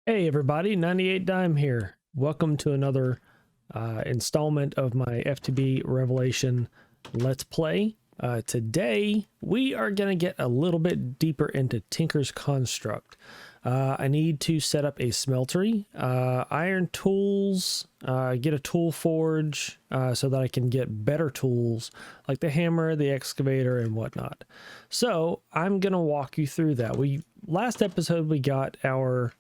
Hey everybody, 98 Dime here. Welcome to another installment of my FTB Revelation Let's Play. Today we are going to get a little bit deeper into Tinker's Construct. I need to set up a smeltery, iron tools, get a tool forge so that I can get better tools like the hammer, the excavator, and whatnot. So I'm going to walk you through that. Last episode we got our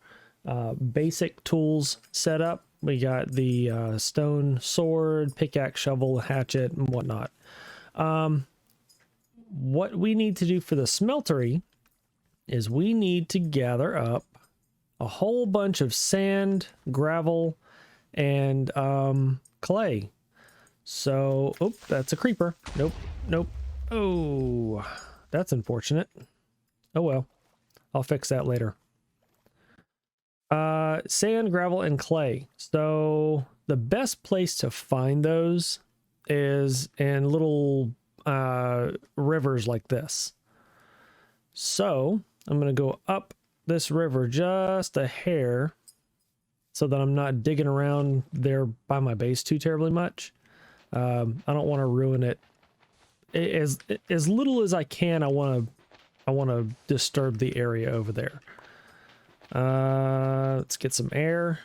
basic tools set up. We got the stone sword, pickaxe, shovel, hatchet, and whatnot. What we need to do for the smeltery is we need to gather up a whole bunch of sand, gravel, and clay. So, oh, that's a creeper. Nope, nope. Oh, that's unfortunate. Oh well, I'll fix that later. Sand, gravel, and clay. So the best place to find those is in little rivers like this. So I'm going to go up this river just a hair so that I'm not digging around there by my base too terribly much. I don't want to ruin it. As little as I can. I want to disturb the area over there. Let's get some air.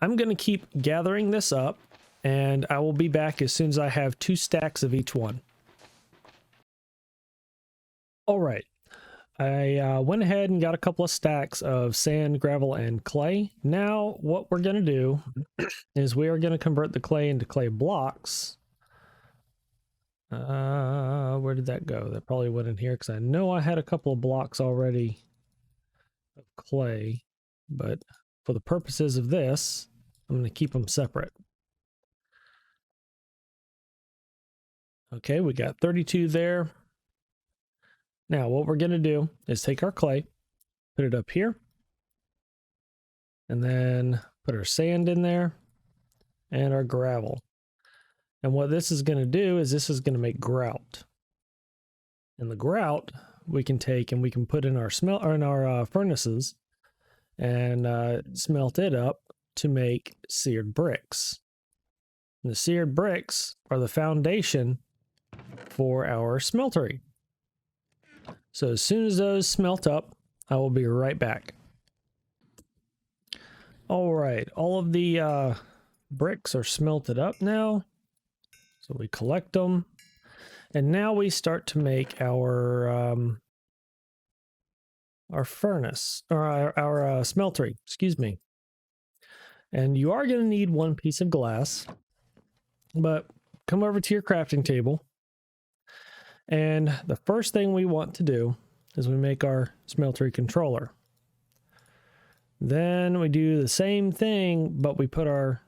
I'm going to keep gathering this up, and I will be back as soon as I have 2 stacks of each one. All right. I went ahead and got a couple of stacks of sand, gravel, and clay. Now, what we're going to do is we are going to convert the clay into clay blocks. Where did that go? That probably went in here because I know I had a couple of blocks already of clay, but for the purposes of this, I'm going to keep them separate. Okay, we got 32 there. Now what we're going to do is take our clay, put it up here, and then put our sand in there and our gravel. And what this is going to do is this is going to make grout. And the grout we can take and we can put in our furnaces and smelt it up to make seared bricks. And the seared bricks are the foundation for our smeltery. So as soon as those smelt up, I will be right back. All right, all of the bricks are smelted up now. So we collect them, and now we start to make our furnace, or our smeltery, excuse me. And you are going to need 1 piece of glass, but come over to your crafting table, and the first thing we want to do is we make our smeltery controller. Then we do the same thing, but we put our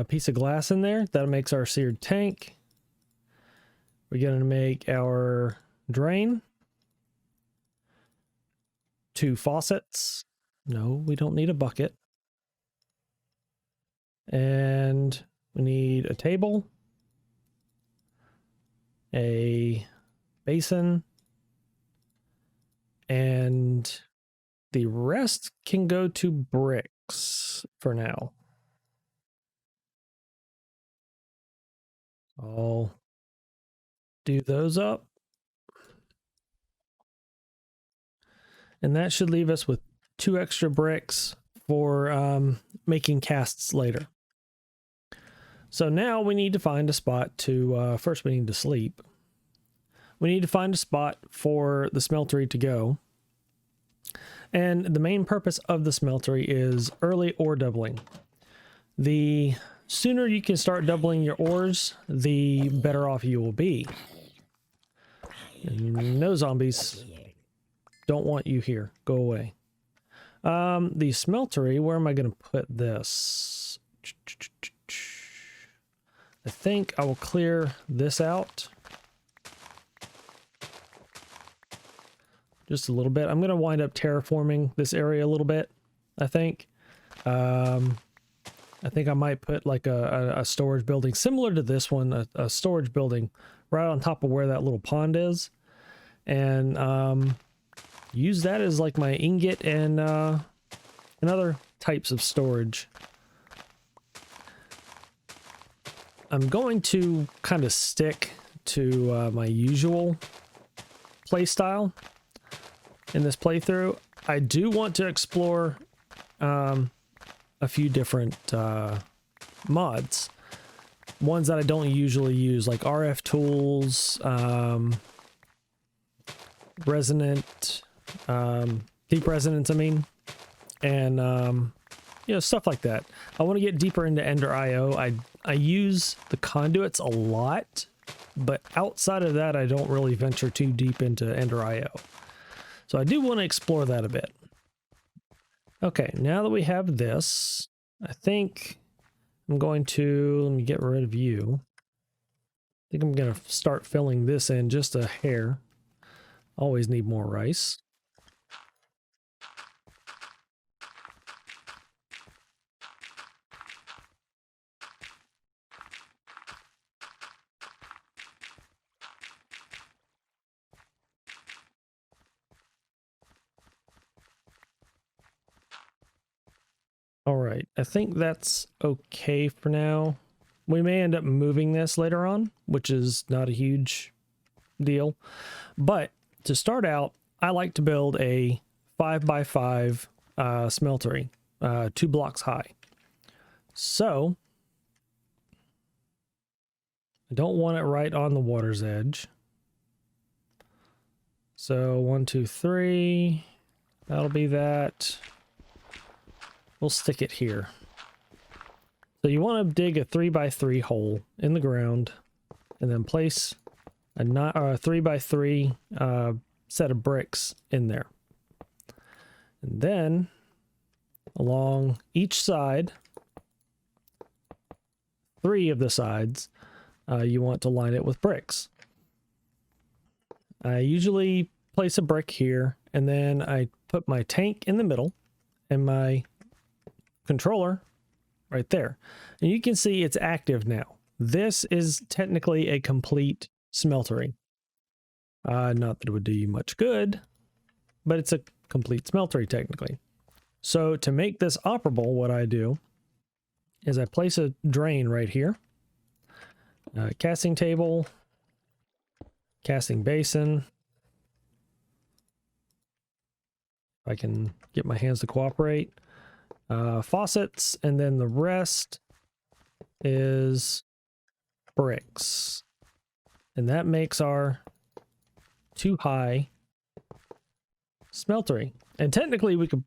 piece of glass in there. That makes our seared tank. We're going to make our drain. 2 faucets. No, we don't need a bucket. And we need a table, a basin, and the rest can go to bricks for now. I'll do those up. And that should leave us with 2 extra bricks for making casts later. So now we need to find a spot to, first we need to sleep. We need to find a spot for the smeltery to go. And the main purpose of the smeltery is early ore doubling. The sooner you can start doubling your ores, the better off you will be. And no zombies. Don't want you here. Go away. The smeltery, where am I going to put this? I think I will clear this out. Just a little bit. I'm going to wind up terraforming this area a little bit, I think. I think I might put like a storage building similar to this one, a storage building right on top of where that little pond is. And use that as like my ingot and other types of storage. I'm going to kind of stick to my usual play style in this playthrough. I do want to explore a few different mods, ones that I don't usually use, like RF tools, resonant, deep resonance, I mean, and you know, stuff like that. I want to get deeper into Ender IO. I use the conduits a lot, but outside of that, I don't really venture too deep into Ender IO. So I do want to explore that a bit. Okay, now that we have this, I think I'm going to, let me get rid of you. I think I'm going to start filling this in just a hair. Always need more rice. All right, I think that's okay for now. We may end up moving this later on, which is not a huge deal. But to start out, I like to build a 5x5 smeltery, 2 blocks high. So I don't want it right on the water's edge. So 1, 2, 3, that'll be that. We'll stick it here. So you want to dig a 3x3 hole in the ground and then place a 3x3 set of bricks in there. And then along each side, 3 of the sides, you want to line it with bricks. I usually place a brick here, and then I put my tank in the middle and my controller right there. And you can see it's active now. This is technically a complete smeltery. Not that it would do you much good, but it's a complete smeltery technically. So to make this operable, what I do is I place a drain right here, casting table, casting basin. If I can get my hands to cooperate. Faucets, and then the rest is bricks. And that makes our 2 high smeltery. And technically we could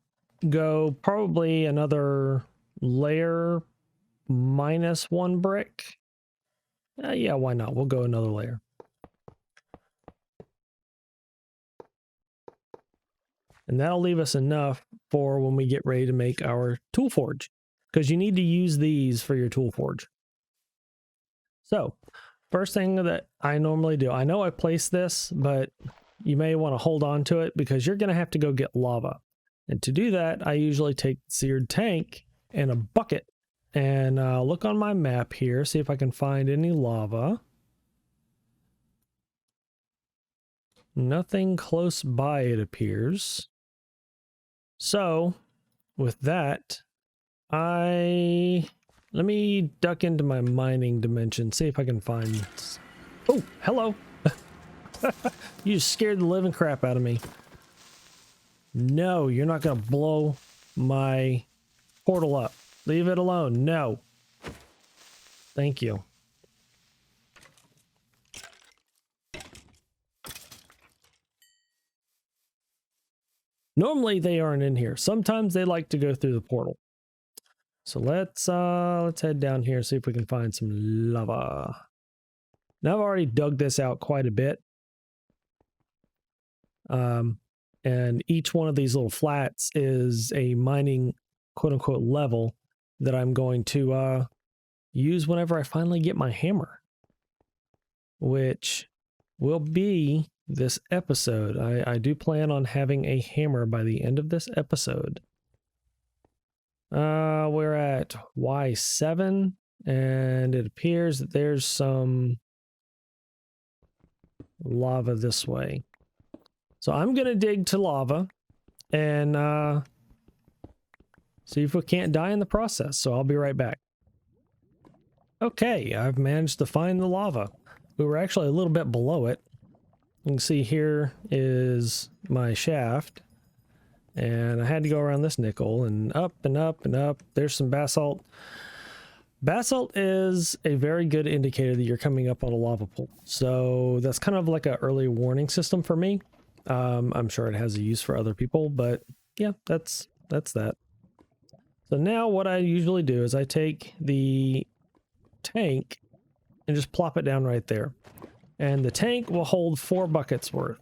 go probably another layer minus 1 brick. Yeah, why not? We'll go another layer. And that'll leave us enough for when we get ready to make our tool forge, because you need to use these for your tool forge. So first thing that I normally do, I know I placed this, but you may want to hold on to it because you're going to have to go get lava. And to do that, I usually take the seared tank and a bucket and look on my map here, see if I can find any lava. Nothing close by, it appears. So with that, let me duck into my mining dimension, see if I can find... Oh, hello. You just scared the living crap out of me. No, you're not going to blow my portal up. Leave it alone. No. Thank you. Normally they aren't in here. Sometimes they like to go through the portal. So let's head down here, see if we can find some lava. Now I've already dug this out quite a bit. And each one of these little flats is a mining quote unquote level that I'm going to use whenever I finally get my hammer, which will be this episode. I do plan on having a hammer by the end of this episode. We're at Y7, and it appears that there's some lava this way. So I'm going to dig to lava and see if we can't die in the process. So I'll be right back. Okay, I've managed to find the lava. We were actually a little bit below it. You can see here is my shaft. And I had to go around this nickel and up and up and up. There's some basalt. Basalt is a very good indicator that you're coming up on a lava pool. So that's kind of like an early warning system for me. I'm sure it has a use for other people, but yeah, that's that. So now what I usually do is I take the tank and just plop it down right there. And the tank will hold 4 buckets worth.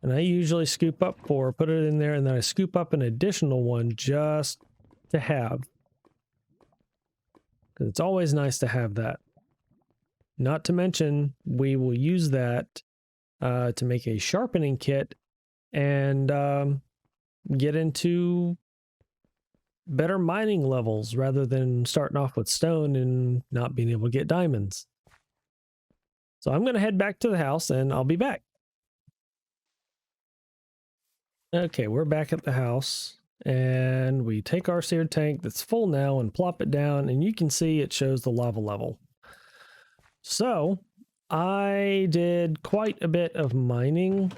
And I usually scoop up 4, put it in there, and then I scoop up an additional one just to have. Because it's always nice to have that. Not to mention, we will use that to make a sharpening kit and get into better mining levels rather than starting off with stone and not being able to get diamonds. So I'm going to head back to the house and I'll be back. Okay, we're back at the house and we take our seared tank that's full now and plop it down, and you can see it shows the lava level. So I did quite a bit of mining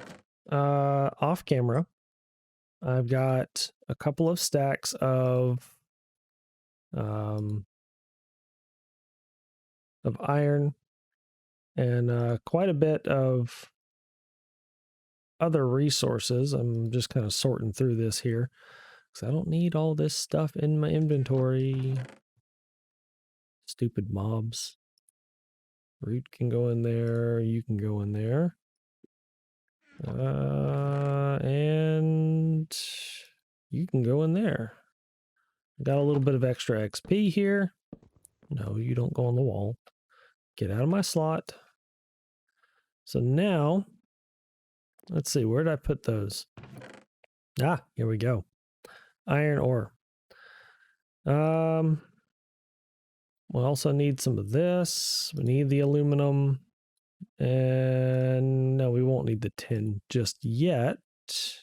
off camera. I've got a couple of stacks of iron and quite a bit of other resources. I'm just kind of sorting through this here because I don't need all this stuff in my inventory. Stupid mobs. Root can go in there. You can go in there. And you can go in there. Got a little bit of extra XP here. No, you don't go on the wall. Get out of my slot. So now, let's see, where did I put those? Ah, here we go. Iron ore. We also need some of this. We need the aluminum. And no, we won't need the tin just yet. So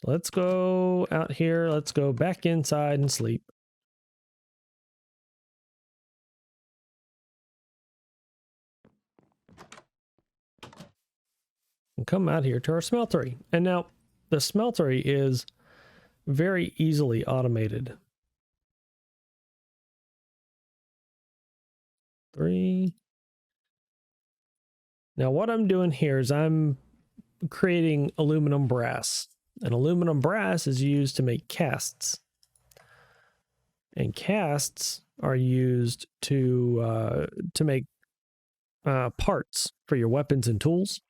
let's go out here. Let's go back inside and sleep. And come out here to our smeltery. And now the smeltery is very easily automated. 3. Now what I'm doing here is I'm creating aluminum brass. And aluminum brass is used to make casts. And casts are used to make parts for your weapons and tools.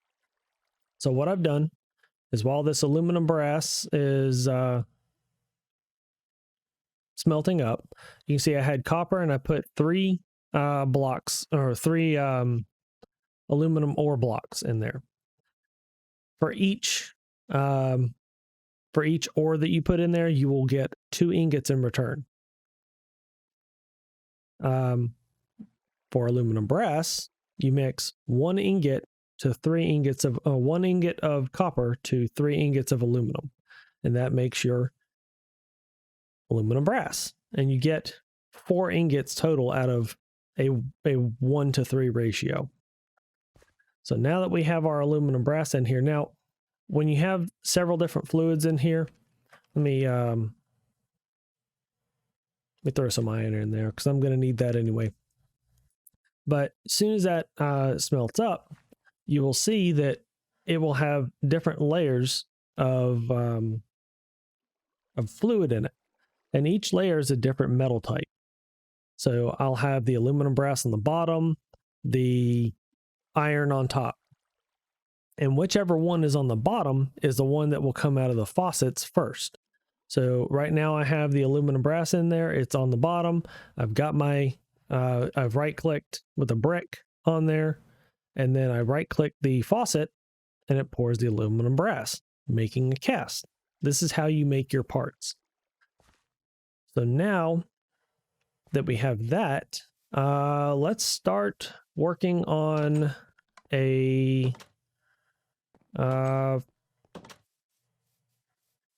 So what I've done is while this aluminum brass is smelting up, you can see I had copper and I put 3 blocks or 3 aluminum ore blocks in there. For each ore that you put in there, you will get 2 ingots in return. For aluminum brass, you mix 1 ingot to 3 ingots of 1 ingot of copper to 3 ingots of aluminum, and that makes your aluminum brass. And you get 4 ingots total out of a 1-to-3 ratio. So now that we have our aluminum brass in here, now when you have several different fluids in here, let me throw some iron in there because I'm going to need that anyway. But as soon as that smelts up, you will see that it will have different layers of fluid in it. And each layer is a different metal type. So I'll have the aluminum brass on the bottom, the iron on top. And whichever one is on the bottom is the one that will come out of the faucets first. So right now I have the aluminum brass in there. It's on the bottom. I've got my, I've right-clicked with a brick on there. And then I right-click the faucet and it pours the aluminum brass, making a cast. This is how you make your parts. So now that we have that, let's start working on a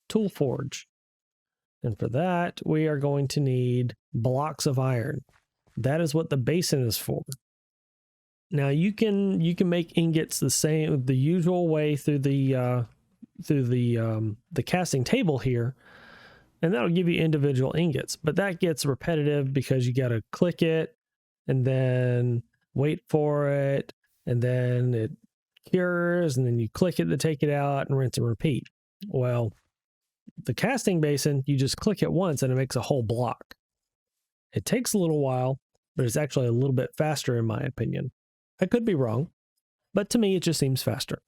tool forge. And for that, we are going to need blocks of iron. That is what the basin is for. Now you can make ingots the usual way through the casting table here, and that'll give you individual ingots. But that gets repetitive because you got to click it and then wait for it, and then it cures, and then you click it to take it out and rinse and repeat. Well, the casting basin, you just click it once and it makes a whole block. It takes a little while, but it's actually a little bit faster in my opinion. I could be wrong, but to me it just seems faster.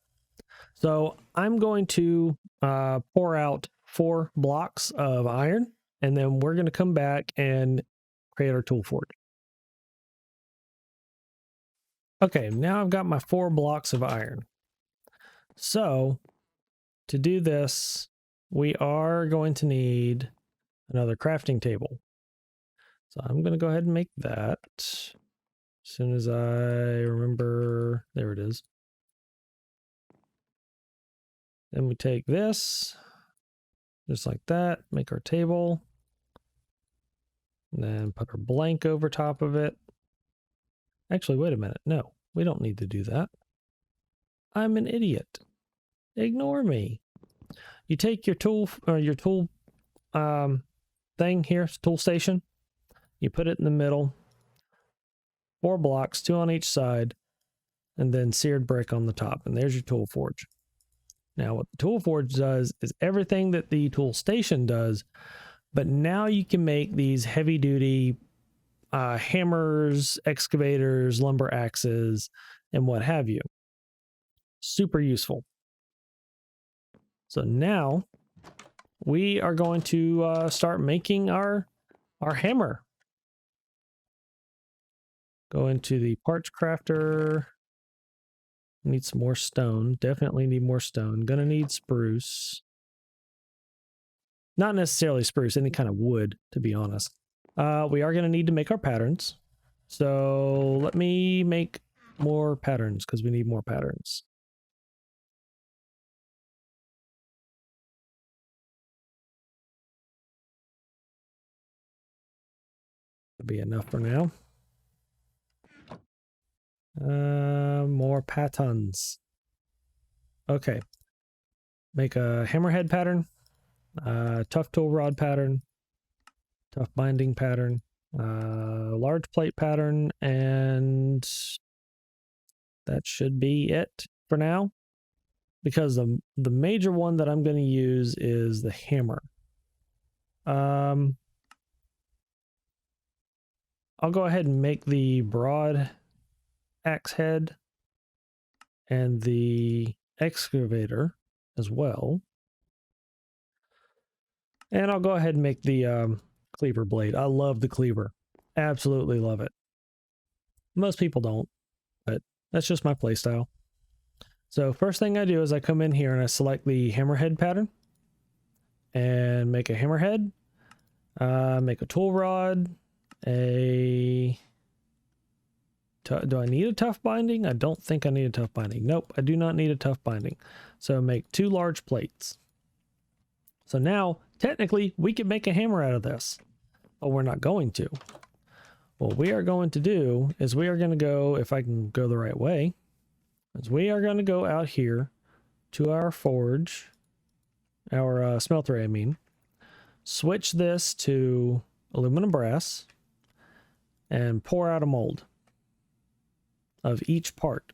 So I'm going to pour out 4 blocks of iron, and then we're going to come back and create our tool forge. Okay, now I've got my 4 blocks of iron. So to do this, we are going to need another crafting table. So I'm going to go ahead and make that as soon as I remember. There it is. Then we take this, just like that, make our table, and then put our blank over top of it. Actually, wait a minute. No, we don't need to do that. I'm an idiot. Ignore me. You take your tool thing here, tool station. You put it in the middle, 4 blocks, 2 on each side, and then seared brick on the top. And there's your tool forge. Now, what the tool forge does is everything that the tool station does, but now you can make these heavy duty hammers, excavators, lumber axes, and what have you. Super useful. So now we are going to start making our hammer. Go into the parts crafter. Need some more stone. Definitely need more stone. Gonna need spruce. Not necessarily spruce, any kind of wood, to be honest. We are gonna need to make our patterns. So let me make more patterns because we need more patterns. That'll be enough for now. More patterns. Okay. Make a hammerhead pattern, tough tool rod pattern, tough binding pattern, large plate pattern, and that should be it for now. Because the major one that I'm going to use is the hammer. I'll go ahead and make the broad axe head and the excavator as well. And I'll go ahead and make the cleaver blade. I love the cleaver. Absolutely love it. Most people don't, but that's just my playstyle. So first thing I do is I come in here and I select the hammerhead pattern and make a hammerhead, make a tool rod, do I need a tough binding? I don't think I need a tough binding. Nope, I do not need a tough binding. So make 2 large plates. So now, technically, we could make a hammer out of this, but we're not going to. What we are going to do is we are going to go, if I can go the right way, is we are going to go out here to our forge, our smelter, I mean, switch this to aluminum brass, and pour out a mold of each part.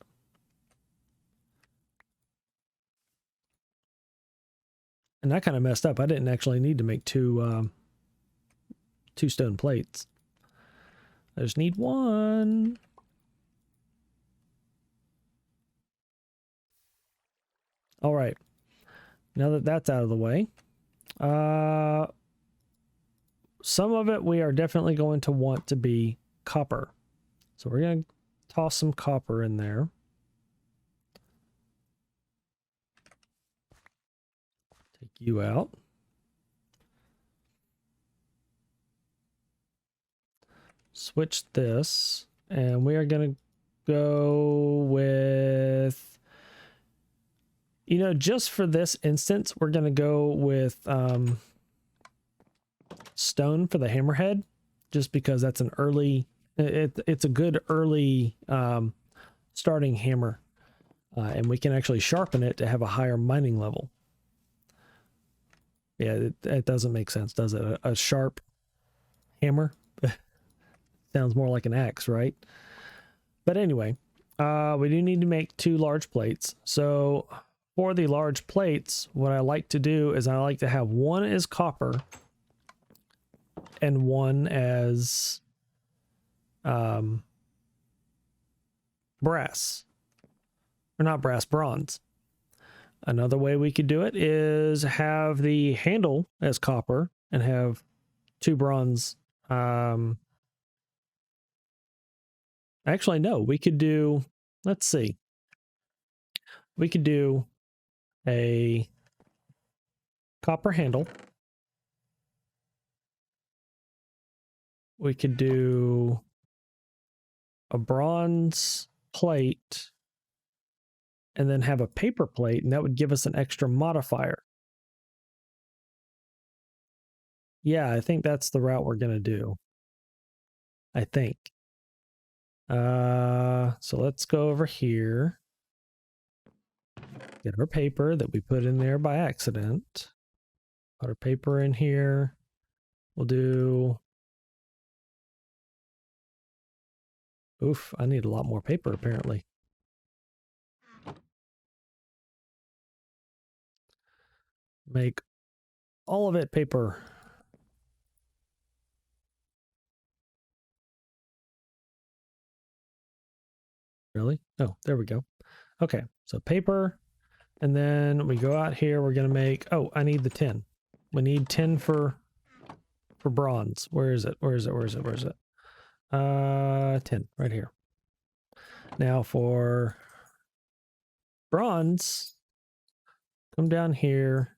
And I kind of messed up. I didn't actually need to make 2 stone plates. I just need 1. All right. Now that that's out of the way, some of it we are definitely going to want to be copper. So we're going to toss some copper in there. Take you out. Switch this, and we are going to go with, you know, just for this instance, we're going to go with stone for the hammerhead, just because that's an early, it's a good early starting hammer. And we can actually sharpen it to have a higher mining level. Yeah, it doesn't make sense, does it? A sharp hammer sounds more like an axe, right? But anyway, we do need to make 2 large plates. So for the large plates, what I like to do is I like to have one as copper and one as brass. Or not brass, bronze. Another way we could do it is have the handle as copper and have 2 bronze. Actually, no, we could do, let's see. We could do a copper handle. We could do a bronze plate and then have a paper plate, and that would give us an extra modifier. Yeah, I think that's the route we're going to do. I think. So let's go over here. Get our paper that we put in there by accident. Put our paper in here. We'll do... Oof, I need a lot more paper apparently. Make all of it paper. Really? Oh, there we go. Okay, so paper, and then we go out here, we're gonna make, oh, I need the tin. We need tin for bronze. Where is it? Where is it? Where is it? Where is it? Tin, right here. Now for bronze, come down here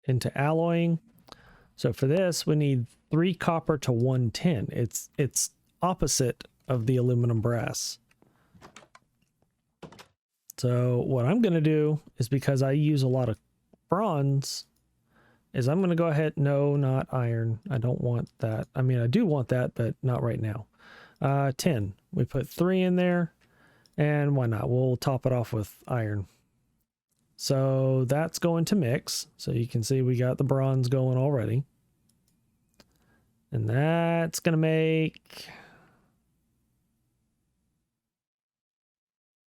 into alloying. So for this, we need 3 copper to 1 tin. It's opposite of the aluminum brass. So what I'm going to do is, because I use a lot of bronze, is I'm going to go ahead, no, not iron. I don't want that. I mean, I do want that, but not right now. Tin. We put 3 in there, and why not? We'll top it off with iron. So that's going to mix. So you can see we got the bronze going already. And that's going to make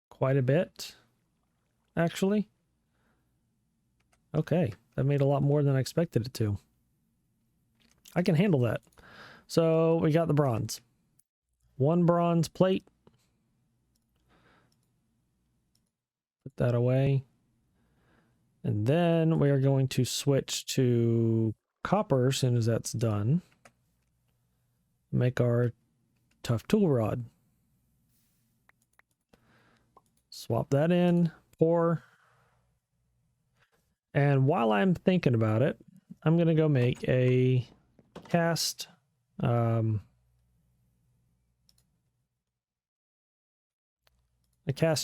quite a bit, actually. Okay, that made a lot more than I expected it to. I can handle that. So we got the bronze. 1 bronze plate. Put that away. And then we are going to switch to copper as soon as that's done. Make our tough tool rod. Swap that in, pour. And while I'm thinking about it, I'm going to go make a cast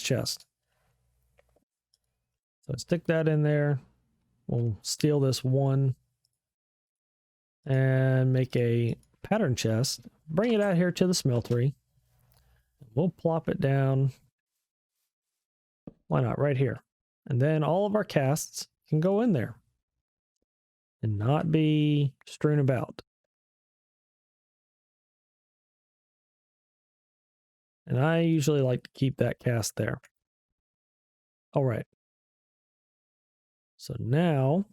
chest. So stick that in there. We'll steal this 1 and make a pattern chest. Bring it out here to the smeltery. We'll plop it down. Why not? Right here. And then all of our casts can go in there and not be strewn about. And I usually like to keep that cast there. All right. So now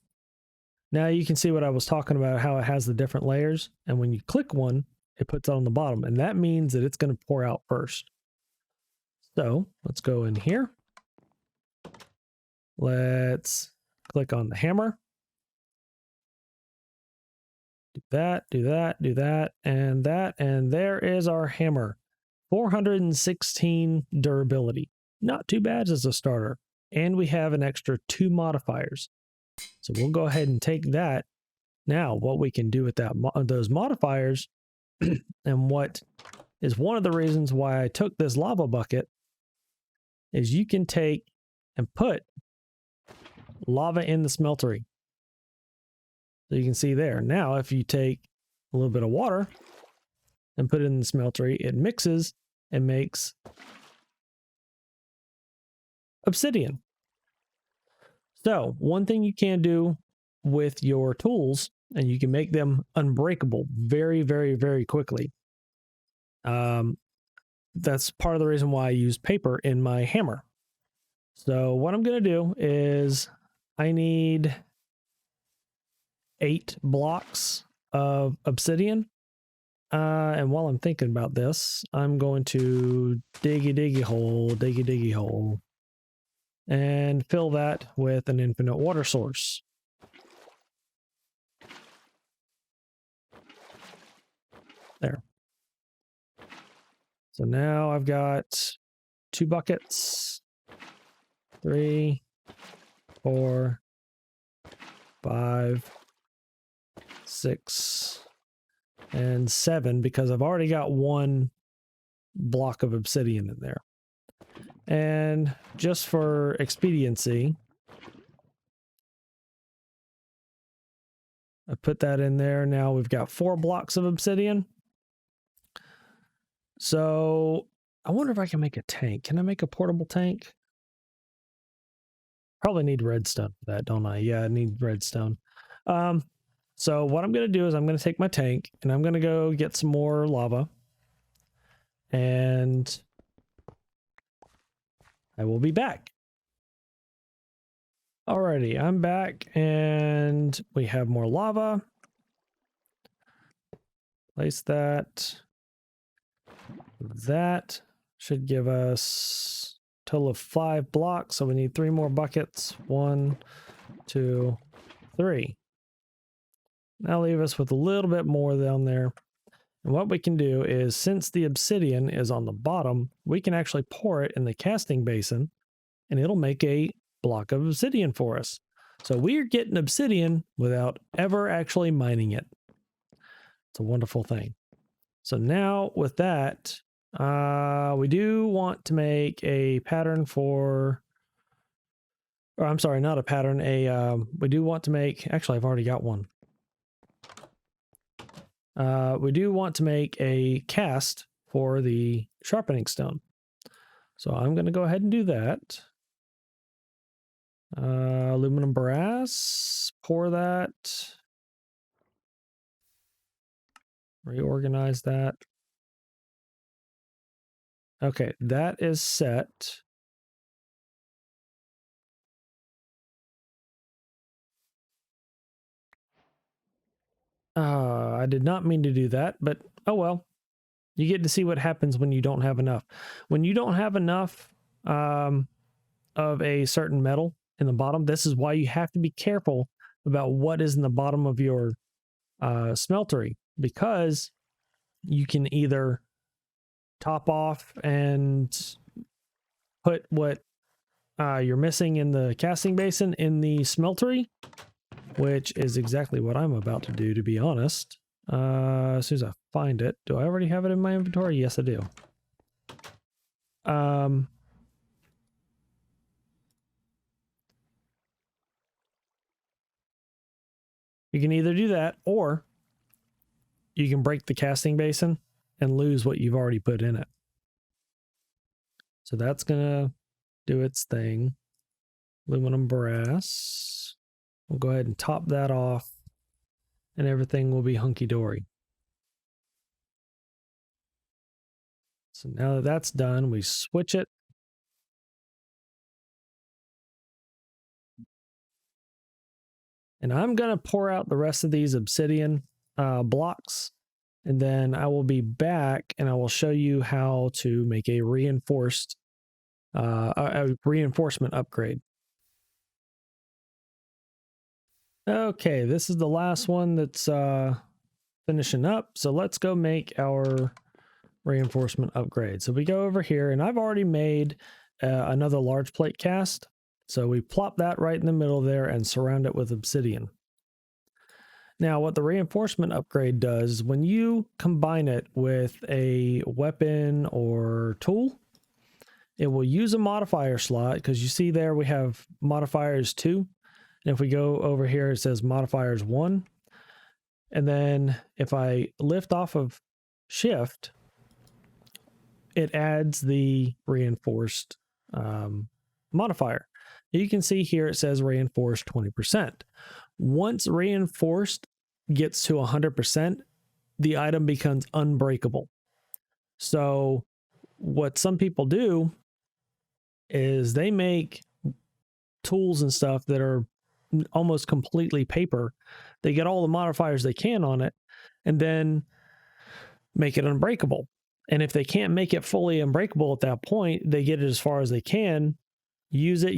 you can see what I was talking about, how it has the different layers. And when you click one, it puts it on the bottom. And that means that it's going to pour out first. So let's go in here. Let's click on the hammer. Do that, do that, do that, and that. And there is our hammer. 416 durability. Not too bad as a starter. And we have an extra 2 modifiers. So we'll go ahead and take that. Now, what we can do with those modifiers and what is one of the reasons why I took this lava bucket is you can take and put lava in the smeltery. So you can see there. Now, if you take a little bit of water and put it in the smeltery, it mixes and makes obsidian. So one thing you can do with your tools, and you can make them unbreakable very, very, very quickly. That's part of the reason why I use paper in my hammer. So what I'm going to do is I need 8 blocks of obsidian. And while I'm thinking about this, I'm going to diggy hole, and fill that with an infinite water source. There. So now I've got 2 buckets, 3, 4, 5, 6, and 7, because I've already got 1 block of obsidian in there. And just for expediency, I put that in there. Now we've got 4 blocks of obsidian. So I wonder if I can make a tank. Can I make a portable tank? Probably need redstone for that, don't I? Yeah, I need redstone. So what I'm going to do is I'm going to take my tank and I'm going to go get some more lava. And I will be back. Alrighty, I'm back and we have more lava. Place that. That should give us a total of 5 blocks. So we need 3 more buckets. 1, 2, 3. That'll leave us with a little bit more down there. And what we can do is, since the obsidian is on the bottom, we can actually pour it in the casting basin and it'll make a block of obsidian for us. So we're getting obsidian without ever actually mining it. It's a wonderful thing. So now with that, we do want to make a pattern for, or I'm sorry, not a pattern, we do want to make, actually I've already got one. We do want to make a cast for the sharpening stone. So I'm going to go ahead and do that. Aluminum brass, pour that. Reorganize that. Okay, that is set. I did not mean to do that, but oh well. You get to see what happens when you don't have enough. When you don't have enough of a certain metal in the bottom, this is why you have to be careful about what is in the bottom of your smeltery, because you can either top off and put what you're missing in the casting basin in the smeltery, which is exactly what I'm about to do, to be honest. As soon as I find it. Do I already have it in my inventory? Yes, I do. You can either do that, or you can break the casting basin and lose what you've already put in it. So that's gonna do its thing. Aluminum brass. We'll go ahead and top that off, and everything will be hunky-dory. So now that that's done, we switch it. And I'm going to pour out the rest of these obsidian blocks, and then I will be back and I will show you how to make a reinforcement upgrade. Okay, this is the last one that's finishing up. So let's go make our reinforcement upgrade. So we go over here, and I've already made another large plate cast. So we plop that right in the middle there and surround it with obsidian. Now, what the reinforcement upgrade does, when you combine it with a weapon or tool, it will use a modifier slot, because you see there we have modifiers 2. And if we go over here, it says modifiers 1. And then if I lift off of shift, it adds the reinforced modifier. You can see here it says reinforced 20%. Once reinforced gets to 100%, the item becomes unbreakable. So what some people do is they make tools and stuff that are almost completely paper. They get all the modifiers they can on it and then make it unbreakable. And if they can't make it fully unbreakable at that point, they get it as far as they can, use it,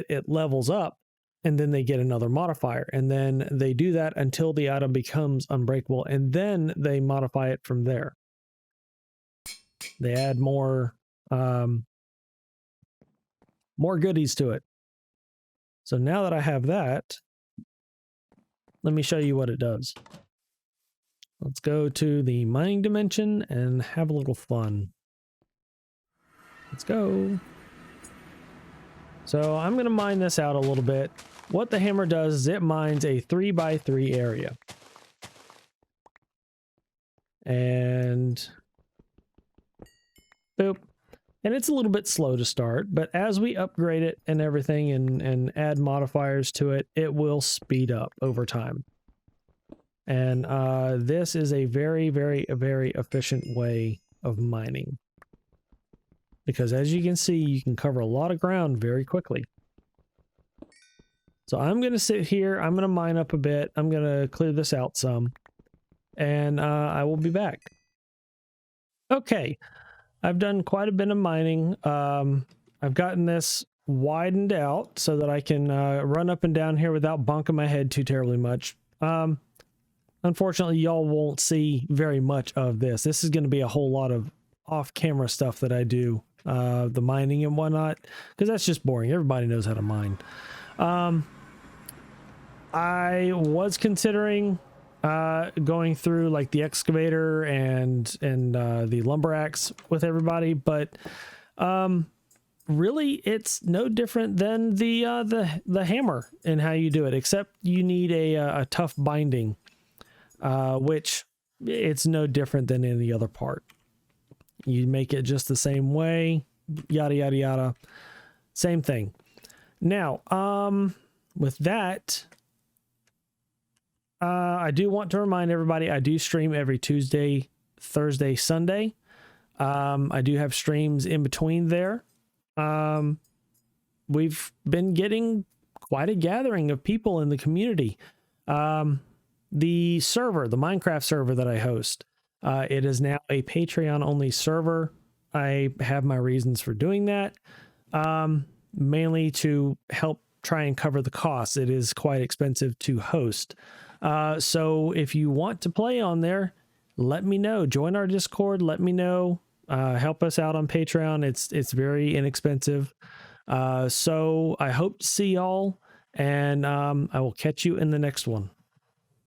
it levels up, and then they get another modifier. And then they do that until the item becomes unbreakable, and then they modify it from there. They add more goodies to it. So now that I have that, let me show you what it does. Let's go to the mining dimension and have a little fun. Let's go. So I'm going to mine this out a little bit. What the hammer does is it mines a 3x3 area. And boop. And it's a little bit slow to start, but as we upgrade it and everything and add modifiers to it, it will speed up over time. And this is a very, very, very efficient way of mining. Because as you can see, you can cover a lot of ground very quickly. So I'm going to sit here. I'm going to mine up a bit. I'm going to clear this out some. And I will be back. Okay. I've done quite a bit of mining. I've gotten this widened out so that I can run up and down here without bonking my head too terribly much. Unfortunately, y'all won't see very much of this. This is going to be a whole lot of off-camera stuff that I do, the mining and whatnot, because that's just boring. Everybody knows how to mine. I was considering going through like the excavator and the lumber axe with everybody, but really it's no different than the hammer and how you do it, except you need a tough binding, which it's no different than any other part. You make it just the same way, yada yada yada, same thing. Now with that, I do want to remind everybody, I do stream every Tuesday, Thursday, Sunday. I do have streams in between there. We've been getting quite a gathering of people in the community. The server, the Minecraft server that I host, it is now a Patreon only server. I have my reasons for doing that, mainly to help try and cover the costs. It is quite expensive to host. So if you want to play on there, let me know. Join our Discord. Let me know. Help us out on Patreon. It's very inexpensive. So I hope to see y'all, and I will catch you in the next one.